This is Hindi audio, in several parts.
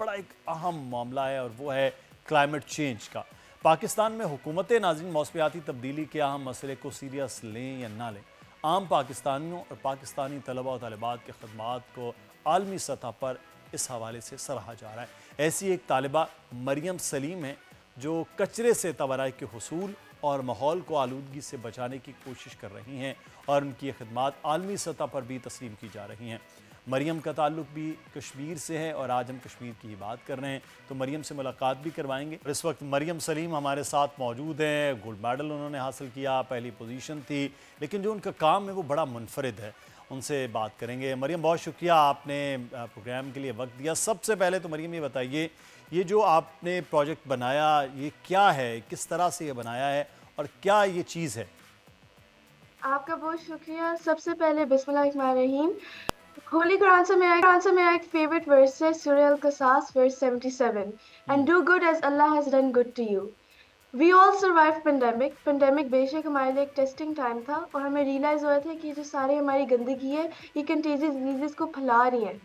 बड़ा एक अहम मामला है और वो है क्लाइमेट चेंज का। पाकिस्तान में हुकूमत नाज़रीन मौसमियाती तब्दीली के अहम मसले को सीरियस लें या ना लें, आम पाकिस्तानियों और पाकिस्तानी तलबा और तालिबात के खदमात को आलमी सतह पर इस हवाले से सराहा जा रहा है। ऐसी एक तालिबा मरियम सलीम है जो कचरे से तवानाई के हुसूल और माहौल को आलूदगी से बचाने की कोशिश कर रही हैं और उनकी ये खदमात आलमी सतह पर भी तस्लीम की जा रही हैं। मरियम का ताल्लुक भी कश्मीर से है और आज हम कश्मीर की ही बात कर रहे हैं, तो मरियम से मुलाकात भी करवाएंगे। और इस वक्त मरियम सलीम हमारे साथ मौजूद हैं। गोल्ड मेडल उन्होंने हासिल किया, पहली पोजीशन थी, लेकिन जो उनका काम है वो बड़ा मुनफरिद है। उनसे बात करेंगे। मरियम, बहुत शुक्रिया, आपने प्रोग्राम के लिए वक्त दिया। सबसे पहले तो मरियम ये बताइए, ये जो आपने प्रोजेक्ट बनाया ये क्या है, किस तरह से ये बनाया है और क्या ये चीज़ है? आपका बहुत शुक्रिया। सबसे पहले बिस्मिल्लाहिर्रहमानिर्रहीम। होली कुरान से मेरा एक फेवरेट वर्स है, सूरह अल-क़सास verse 77, and do good as Allah has done good to you. We all survive pandemic बेशक हमारे लिए एक टेस्टिंग टाइम था और हमें रियलाइज हुआ था कि जो सारी हमारी गंदगी है ये कंटेजियस डिजीजेस को फैला रही है।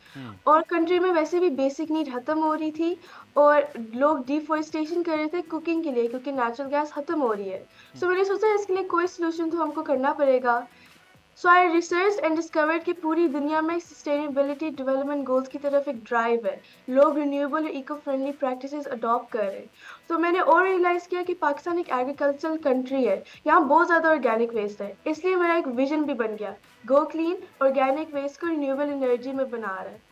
और कंट्री में वैसे भी बेसिक नीड खत्म हो रही थी और लोग डिफॉरेस्टेशन कर रहे थे कुकिंग के लिए, क्योंकि नेचुरल गैस खत्म हो रही है। सो मैंने सोचा इसके लिए कोई सोल्यूशन तो हमको करना पड़ेगा। सो आई रिसर्च एंड डिस्कवर्ड कि पूरी दुनिया में सस्टेनेबिलिटी डेवलपमेंट गोल्स की तरफ एक ड्राइव है। लोग रिन्यूएबल और इको फ्रेंडली प्रैक्टिसेस अडॉप्ट कर रहे हैं। तो मैंने और रियलाइज़ किया कि पाकिस्तान एक एग्रीकल्चरल कंट्री है, यहाँ बहुत ज़्यादा ऑर्गेनिक वेस्ट है। इसलिए मेरा एक विजन भी बन गया, गो क्लीन ऑर्गेनिक वेस्ट को रिन्यूएबल एनर्जी में बना रहा है।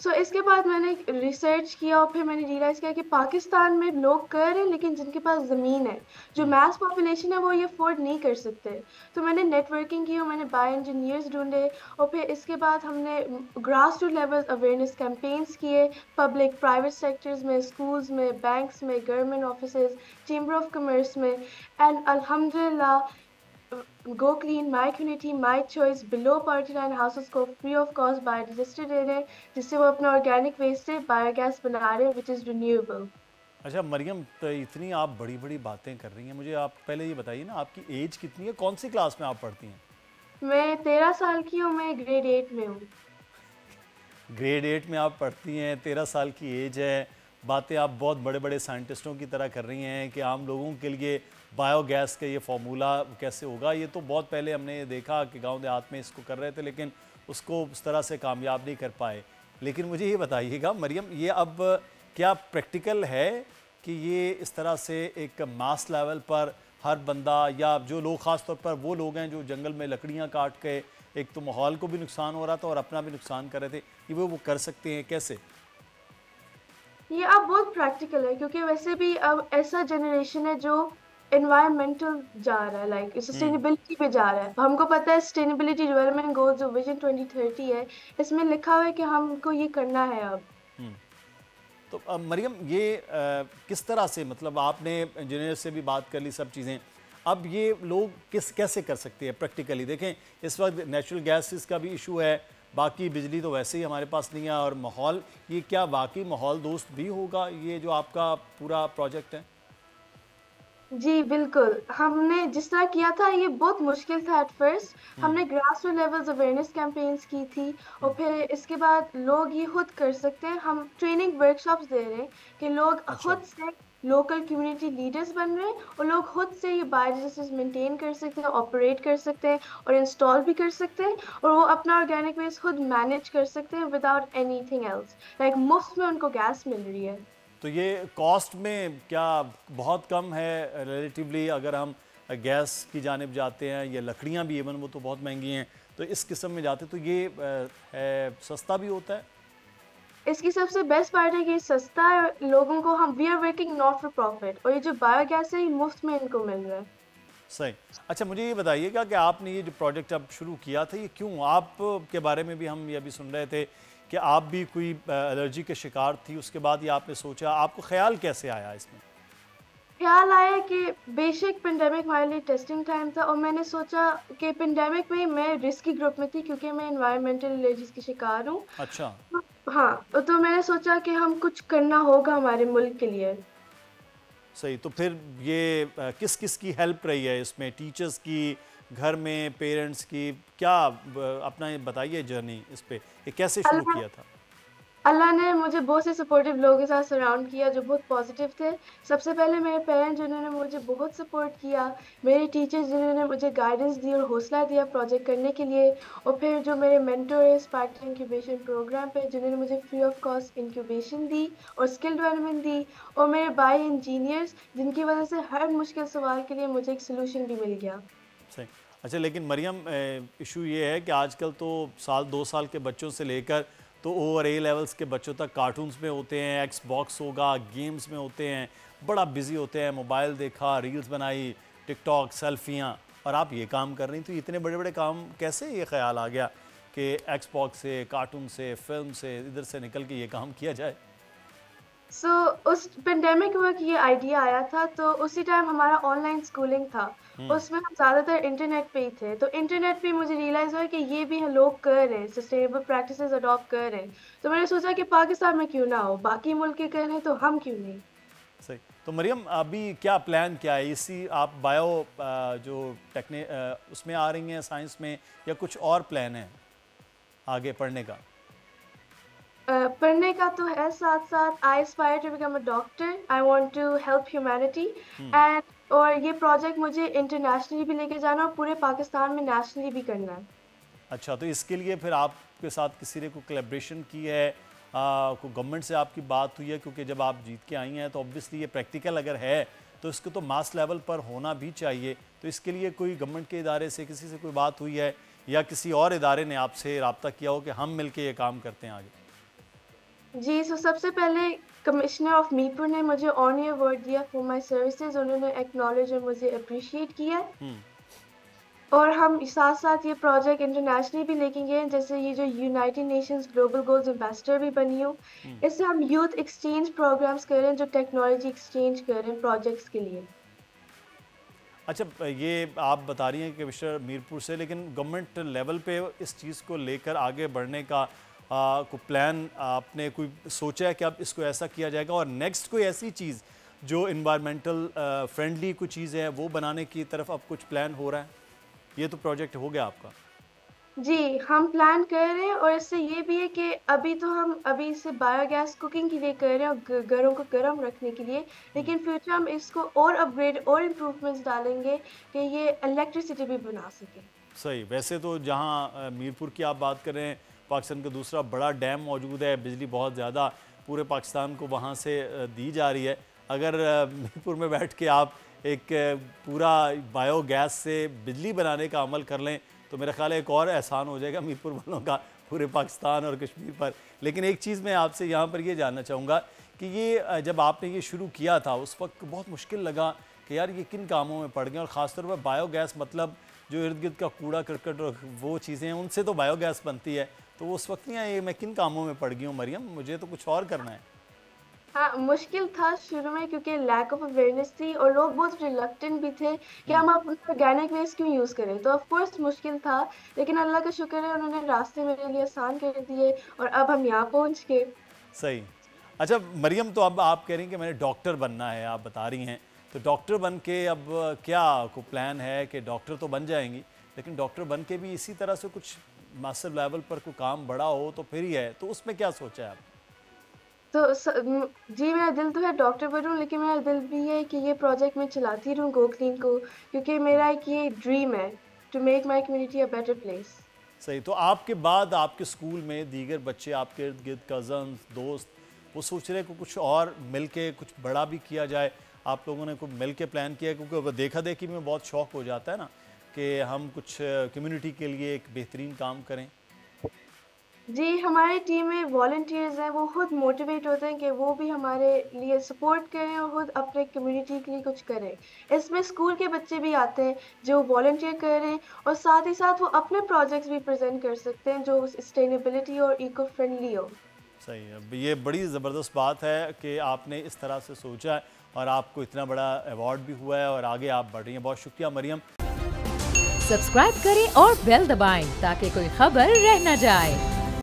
इसके बाद मैंने रिसर्च किया और फिर मैंने रियलाइज़ किया कि पाकिस्तान में लोग कर रहे हैं, लेकिन जिनके पास ज़मीन है, जो मैस पॉपुलेशन है, वो ये अफोर्ड नहीं कर सकते। तो मैंने नेटवर्किंग की और मैंने बायो इंजीनियर्स ढूंढे और फिर इसके बाद हमने grass root level awareness campaigns किए, पब्लिक प्राइवेट सेक्टर्स में, स्कूल्स में, बैंक्स में, government offices, chamber of commerce में, एंड अल्हम्दुलिल्लाह go clean my community my choice below poverty line houses को फ्री ऑफ कॉस्ट बायोडिजेस्टर दे रहे हैं, जिससे वो अपना ऑर्गेनिक वेस्ट से बायोगैस बना रहे हैं, विच इज़ रिन्यूएबल। अच्छा मरियम, तो इतनी आप बड़ी बड़ी बातें कर रही हैं, मुझे आप पहले ये बताइए ना, आपकी एज कितनी है, कौन सी क्लास में आप पढ़ती हैं? मैं 13 साल की हूँ, मैं ग्रेड 8 में हूँ। ग्रेड 8 में आप पढ़ती हैं, 13 साल की एज है। बातें आप बहुत बड़े बड़े साइंटिस्टों की तरह कर रही हैं कि आम लोगों के लिए बायोगैस का ये फार्मूला कैसे होगा। ये तो बहुत पहले हमने ये देखा कि गांव देहात में इसको कर रहे थे, लेकिन उसको उस तरह से कामयाब नहीं कर पाए। लेकिन मुझे ये बताइएगा मरियम, ये अब क्या प्रैक्टिकल है कि ये इस तरह से एक मास लेवल पर हर बंदा या जो लोग, ख़ास तौर पर वो लोग हैं जो जंगल में लकड़ियाँ काट के एक तो माहौल को भी नुकसान हो रहा था और अपना भी नुकसान कर रहे थे, कि वो कर सकते हैं कैसे? ये अब बहुत प्रैक्टिकल है, क्योंकि वैसे भी अब ऐसा जनरेशन है जो एनवायरमेंटल जा रहा है, लाइक सस्टेनेबिलिटी पे जा रहा है। हमको पता है सस्टेनेबिलिटी डेवलपमेंट गोल्स जो विजन 2030 है, इसमें लिखा हुआ है कि हमको ये करना है अब। तो मरियम, ये किस तरह से, मतलब आपने इंजीनियर से भी बात कर ली सब चीज़ें, अब ये लोग कैसे कर सकते हैं प्रैक्टिकली? देखें, इस वक्त नेचुरल गैसेस का भी इशू है, बाकी बिजली तो वैसे ही हमारे पास नहीं है, और माहौल, ये क्या वाकई माहौल दोस्त भी होगा ये जो आपका पूरा प्रोजेक्ट है? जी बिल्कुल, हमने जिस तरह किया था ये बहुत मुश्किल था एट फर्स्ट। हमने grass root levels awareness campaigns की थी और फिर इसके बाद लोग ये खुद कर सकते हैं। हम ट्रेनिंग वर्कशॉप्स दे रहे हैं कि लोग अच्छा। खुद से लोकल कम्युनिटी लीडर्स बन रहे हैं और लोग खुद से ये बायोडिवर्सिटी मेंटेन कर सकते हैं, ऑपरेट कर सकते हैं और इंस्टॉल भी कर सकते हैं, और वो अपना ऑर्गेनिक वेस्ट खुद मैनेज कर सकते हैं विदाउट एनीथिंग एल्स। लाइक मुफ्त में उनको गैस मिल रही है। तो ये कॉस्ट में क्या बहुत कम है रिलेटिवली, अगर हम गैस की जानिब जाते हैं, या लकड़ियाँ भी इवन वो तो बहुत महंगी हैं, तो इस किस्म में जाते तो ये है सस्ता भी होता है? इसकी सबसे बेस्ट पार्ट है कि ये सस्ता है लोगों को। हम we are working not for profit, और ये जो बायोगैस है ये मुफ्त में इनको मिल रहा है। सही। अच्छा, मुझे ये बताइएगा कि आपने ये जो प्रोजेक्ट अब शुरू किया था, ये क्यों, आप के बारे में भी हम ये अभी सुन रहे थे कि आप भी कोई एलर्जी के शिकार थी, उसके बाद ये आपने सोचा, आपको ख्याल कैसे आया इसमें? ख्याल आया कि बेशक पेंडेमिक हमारे लिए टेस्टिंग टाइम था, और मैंने सोचा कि पेंडेमिक में मैं रिस्की ग्रुप में थी क्योंकि मैं एनवायरमेंटल एलर्जीज की शिकार हूँ। अच्छा। हाँ, तो मैंने सोचा कि हम कुछ करना होगा हमारे मुल्क के लिए। सही। तो फिर ये किस किस की हेल्प रही है इसमें, टीचर्स की, घर में पेरेंट्स की, क्या अपना ये बताइए जर्नी इस पे, ये कैसे शुरू किया था? अल्लाह ने मुझे बहुत से सपोर्टिव लोगों के साथ सराउंड किया जो बहुत पॉजिटिव थे। सबसे पहले मेरे पेरेंट्स जिन्होंने मुझे बहुत सपोर्ट किया, मेरे टीचर्स जिन्होंने मुझे गाइडेंस दी और हौसला दिया प्रोजेक्ट करने के लिए, और फिर जो मेरे मेंटर है स्पार्टन इंक्यूबेशन प्रोग्राम पे जिन्होंने मुझे फ्री ऑफ कॉस्ट इंक्यूबेशन दी और स्किल डेवलपमेंट दी, और मेरे बायो इंजीनियर्स जिनकी वजह से हर मुश्किल सवाल के लिए मुझे एक सोल्यूशन भी मिल गया। सही। अच्छा, लेकिन मरियम, इशू ये है कि आजकल तो साल 2 साल के बच्चों से लेकर तो ओवर ए लेवल्स के बच्चों तक कार्टून्स में होते हैं, एक्स बॉक्स होगा, गेम्स में होते हैं, बड़ा बिजी होते हैं, मोबाइल देखा, रील्स बनाई, टिकटॉक, सेल्फियाँ, और आप ये काम कर रही थी। इतने बड़े बड़े काम कैसे ये ख्याल आ गया कि एक्स बॉक्स से, कार्टून से, फिल्म से, इधर से निकल के ये काम किया जाए? उस पेंडेमिक में ये आइडिया आया था, तो उसी टाइम हमारा ऑनलाइन स्कूलिंग था। उसमें हम ज़्यादातर इंटरनेट पे ही थे, तो इंटरनेट पे मुझे रियलाइज़ हुआ कि ये भी लोग कर रहे हैं, सस्टेनेबल प्रैक्टिसेस अडॉप्ट कर रहे हैं। तो मैंने सोचा कि पाकिस्तान में क्यों ना हो, बाकी मुल्क के कर रहे हैं तो हम क्यों नहीं। सही। तो मरियम, अभी क्या प्लान क्या है? इसी आप बायो जो उसमें आ रही हैं, साइंस में, या कुछ और प्लान है आगे पढ़ने का? पढ़ने का तो है, साथ साथ I aspire to become a doctor, I want to help humanity and, और ये प्रोजेक्ट मुझे इंटरनेशनली भी लेके जाना और पूरे पाकिस्तान में नेशनली भी करना है। अच्छा, तो इसके लिए फिर आपके साथ किसी ने कोई कोलैबोरेशन की है, कोई गवर्नमेंट से आपकी बात हुई है? क्योंकि जब आप जीत के आई हैं तो ऑब्वियसली ये प्रैक्टिकल अगर है तो इसको तो मास लेवल पर होना भी चाहिए। तो इसके लिए कोई गवर्नमेंट के इदारे से किसी से कोई बात हुई है, या किसी और इदारे ने आपसे रब्ता किया हो कि हम मिलके ये काम करते हैं आगे? जी, सबसे पहले कमिश्नर ऑफ मीरपुर ने मुझे ऑनर अवार्ड दिया फॉर माय सर्विसेज, उन्होंने एक्नॉलेज और मुझे अप्रिशिएट किया है। और हम साथ साथ ये प्रोजेक्ट इंटरनेशनली भी लेके गए, जैसे ये जो United Nations global goals ambassador भी बनी हूँ। इससे हम यूथ एक्सचेंज प्रोग्राम्स कर रहे हैं, जो टेक्नोलॉजी एक्सचेंज कर रहे हैं प्रोजेक्ट्स के लिए। अच्छा, ये आप बता रही हैं कि कमिश्नर मीरपुर से, लेकिन गवर्नमेंट लेवल पे इस चीज़ को लेकर आगे बढ़ने का कोई प्लान आपने कोई सोचा है कि अब इसको ऐसा किया जाएगा, और नेक्स्ट कोई ऐसी चीज़ जो इन्वायरमेंटल फ्रेंडली कोई चीज़ है वो बनाने की तरफ अब कुछ प्लान हो रहा है? ये तो प्रोजेक्ट हो गया आपका। जी, हम प्लान कर रहे हैं, और इससे ये भी है कि अभी इसे बायोगैस कुकिंग के लिए कर रहे हैं और घरों को गर्म रखने के लिए, लेकिन फ्यूचर हम इसको और अपग्रेड और इम्प्रूवमेंट्स डालेंगे कि ये इलेक्ट्रिसिटी भी बना सके। सही। वैसे तो जहाँ मीरपुर की आप बात कर रहे हैं, पाकिस्तान का दूसरा बड़ा डैम मौजूद है, बिजली बहुत ज़्यादा पूरे पाकिस्तान को वहाँ से दी जा रही है। अगर मीरपुर में बैठ के आप एक पूरा बायोगैस से बिजली बनाने का अमल कर लें तो मेरा ख्याल है एक और एहसान हो जाएगा मीरपुर वालों का पूरे पाकिस्तान और कश्मीर पर। लेकिन एक चीज़ मैं आपसे यहाँ पर ये जानना चाहूँगा कि ये जब आपने ये शुरू किया था उस वक्त बहुत मुश्किल लगा कि यार ये किन कामों में पड़ गए, और ख़ासतौर पर बायोगैस, मतलब जो इर्द गिर्द का कूड़ा करकट और वो चीज़ें हैं उनसे तो बायोगैस बनती है, तो वो उस वक्त नहीं आए मैं किन कामों में पड़ गई हूँ मरियम, मुझे तो कुछ और करना है। हाँ, मुश्किल था शुरू में क्योंकि लैक ऑफ अवेयरनेस थी और लोग बहुत रिलक्टेंट भी थे कि हम अपना ऑर्गेनिक वेस्ट क्यों यूज़ करें। तो ऑफ कोर्स मुश्किल था, लेकिन अल्लाह का शुक्र है उन्होंने रास्ते मेरे लिए आसान कर दिए और अब हम यहाँ पहुँच गए। सही। अच्छा मरियम, तो अब आप कह रही हैं कि मैंने डॉक्टर बनना है, आप बता रही हैं, तो डॉक्टर बन के अब क्या को प्लान है कि डॉक्टर तो बन जाएंगी, लेकिन डॉक्टर बन के भी इसी तरह से कुछ मास्टर लेवल पर कोई काम बड़ा हो तो फिर ही है, तो उसमें क्या सोचा है आप? जी, मेरा दिल तो है डॉक्टर बनूँ, लेकिन मेरा दिल भी है कि ये प्रोजेक्ट मैं चलाती रहूँ गो क्लीन को, क्योंकि मेरा एक ये ड्रीम है to make my community a better place. सही। तो आपके बाद आपके स्कूल में दीगर बच्चे, आपके इर्द गिर्द कज़न्स, दोस्त, वो सोच रहे कि कुछ और मिल के कुछ बड़ा भी किया जाए? आप लोगों ने कुछ मिल के प्लान किया? क्योंकि देखा देखी में बहुत शौक हो जाता है ना कि हम कुछ कम्युनिटी के लिए एक बेहतरीन काम करें। जी, हमारी टीम में वॉलंटियर्स हैं, वो खुद मोटिवेट होते हैं कि वो भी हमारे लिए सपोर्ट करें और खुद अपने कम्युनिटी के लिए कुछ करें। इसमें स्कूल के बच्चे भी आते हैं जो वॉलंटियर कर रहे हैं, और साथ ही साथ वो अपने प्रोजेक्ट्स भी प्रेजेंट कर सकते हैं जो सस्टेनेबिलिटी और इको फ्रेंडली हो। सही है। अब ये बड़ी ज़बरदस्त बात है कि आपने इस तरह से सोचा है और आपको इतना बड़ा अवार्ड भी हुआ है और आगे आप बढ़ रही हैं। बहुत शुक्रिया मरियम। सब्सक्राइब करें और बेल दबाएं ताकि कोई खबर रह न जाए।